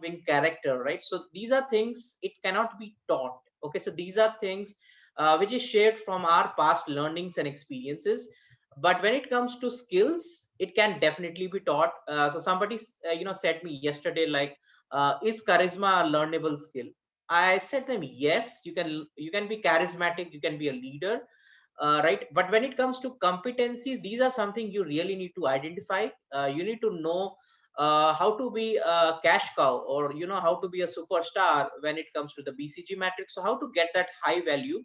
being character, right? So these are things it cannot be taught. Okay, so these are things which is shared from our past learnings and experiences. But when it comes to skills, it can definitely be taught. So somebody said me yesterday, like, is charisma a learnable skill? I said them, yes, you can be charismatic, you can be a leader, right? But when it comes to competencies, these are something you really need to identify. You need to know how to be a cash cow, or how to be a superstar when it comes to the BCG matrix. So how to get that high value,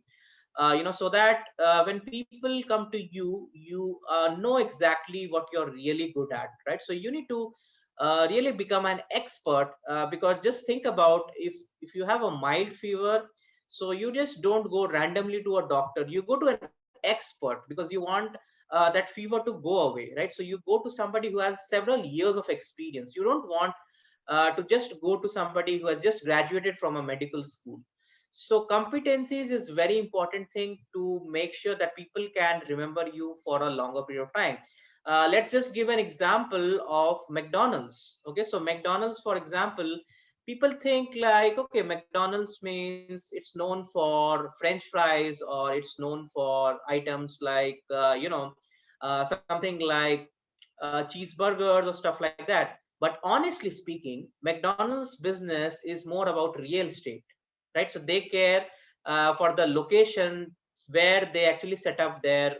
so that when people come to you, you know exactly what you're really good at, right? So you need to really become an expert, because just think about, if you have a mild fever, so you just don't go randomly to a doctor, you go to an expert because you want that fever to go away, right? So you go to somebody who has several years of experience. You don't want to just go to somebody who has just graduated from a medical school. So competencies is very important thing to make sure that people can remember you for a longer period of time. Let's just give an example of McDonald's. Okay, so McDonald's, for example, people think like, okay, McDonald's means it's known for French fries, or it's known for items like something like cheeseburgers or stuff like that. But honestly speaking, McDonald's business is more about real estate, right? So they care for the location where they actually set up their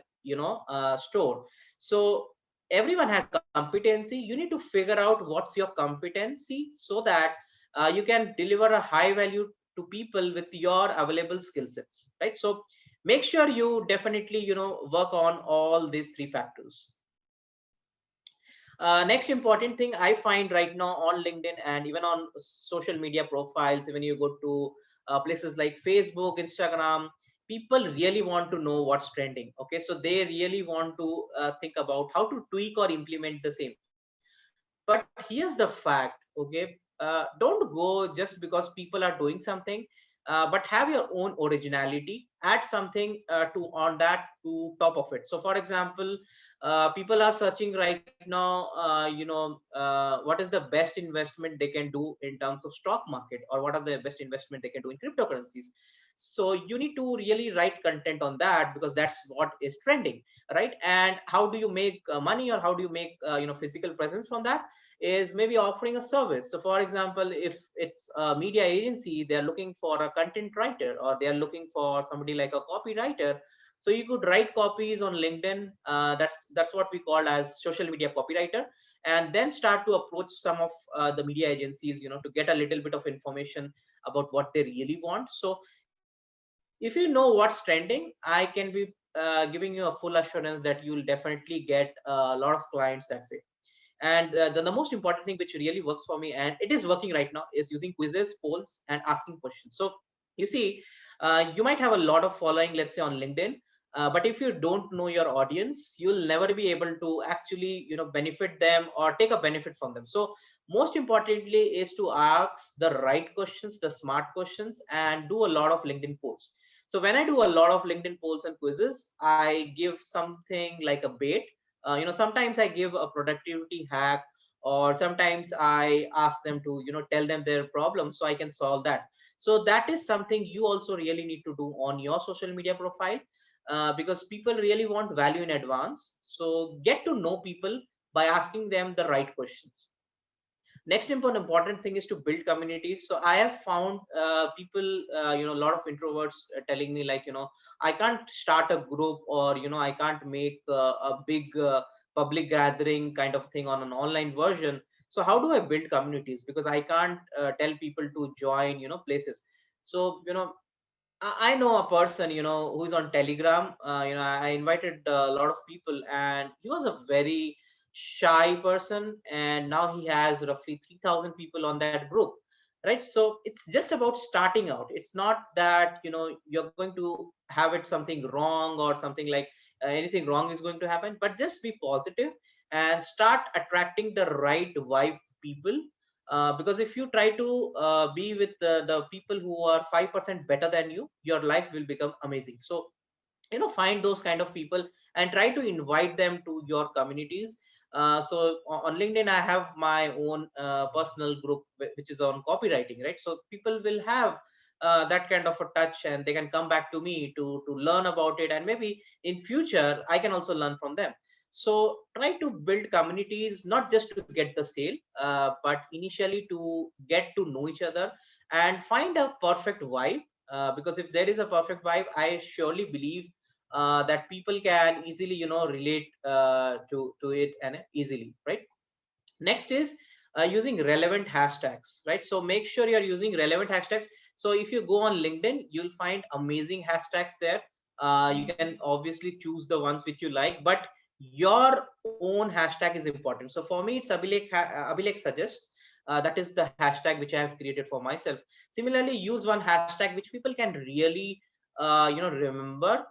store. So everyone has competency. You need to figure out what's your competency, so that you can deliver a high value to people with your available skill sets, right? So make sure you definitely work on all these three factors. Next important thing I find right now on LinkedIn and even on social media profiles, even you go to places like Facebook, Instagram, people really want to know what's trending. Okay, so they really want to think about how to tweak or implement the same. But here's the fact, okay, don't go just because people are doing something, but have your own originality. Add something to on that to top of it. So, for example, people are searching right now, what is the best investment they can do in terms of stock market, or what are the best investment they can do in cryptocurrencies. So you need to really write content on that, because that's what is trending, right? And how do you make money, or how do you make physical presence from that, is maybe offering a service. So for example, if it's a media agency, they're looking for a content writer, or they're looking for somebody like a copywriter. So you could write copies on LinkedIn. That's what we call as social media copywriter, and then start to approach some of the media agencies, to get a little bit of information about what they really want. So if you know what's trending, I can be giving you a full assurance that you'll definitely get a lot of clients that way. And the most important thing which really works for me, and it is working right now, is using quizzes, polls, and asking questions. So you see, you might have a lot of following, let's say on LinkedIn, but if you don't know your audience, you'll never be able to actually benefit them or take a benefit from them. So most importantly is to ask the right questions, the smart questions, and do a lot of LinkedIn polls. So when I do a lot of LinkedIn polls and quizzes, I give something like a bait. Sometimes I give a productivity hack, or sometimes I ask them to tell them their problem so I can solve that. So that is something you also really need to do on your social media profile, because people really want value in advance. So get to know people by asking them the right questions. Next important thing is to build communities. So I have found people, a lot of introverts telling me like, I can't start a group, or I can't make a big public gathering kind of thing on an online version. So how do I build communities, because I can't tell people to join places. So I know a person, who is on Telegram. I invited a lot of people, and he was a very shy person, and now he has roughly 3,000 people on that group, right? So it's just about starting out. It's not that you're going to have it something wrong, or something like anything wrong is going to happen, but just be positive and start attracting the right vibe people. Because if you try to be with the people who are 5% better than you, your life will become amazing. So find those kind of people and try to invite them to your communities. So on LinkedIn, I have my own personal group which is on copywriting, right? So people will have that kind of a touch, and they can come back to me to learn about it, and maybe in future I can also learn from them. So try to build communities, not just to get the sale, but initially to get to know each other and find a perfect vibe. Because if there is a perfect vibe, I surely believe that people can easily, relate to it and easily, right? Next is using relevant hashtags, right? So make sure you're using relevant hashtags. So if you go on LinkedIn, you'll find amazing hashtags there. You can obviously choose the ones which you like, but your own hashtag is important. So for me, it's Abhilek suggests. That is the hashtag which I have created for myself. Similarly, use one hashtag which people can really remember.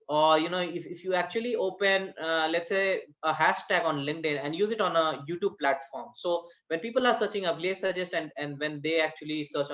Or if you actually open let's say a hashtag on LinkedIn and use it on a YouTube platform, so when people are searching Abhilek suggest, and when they actually search on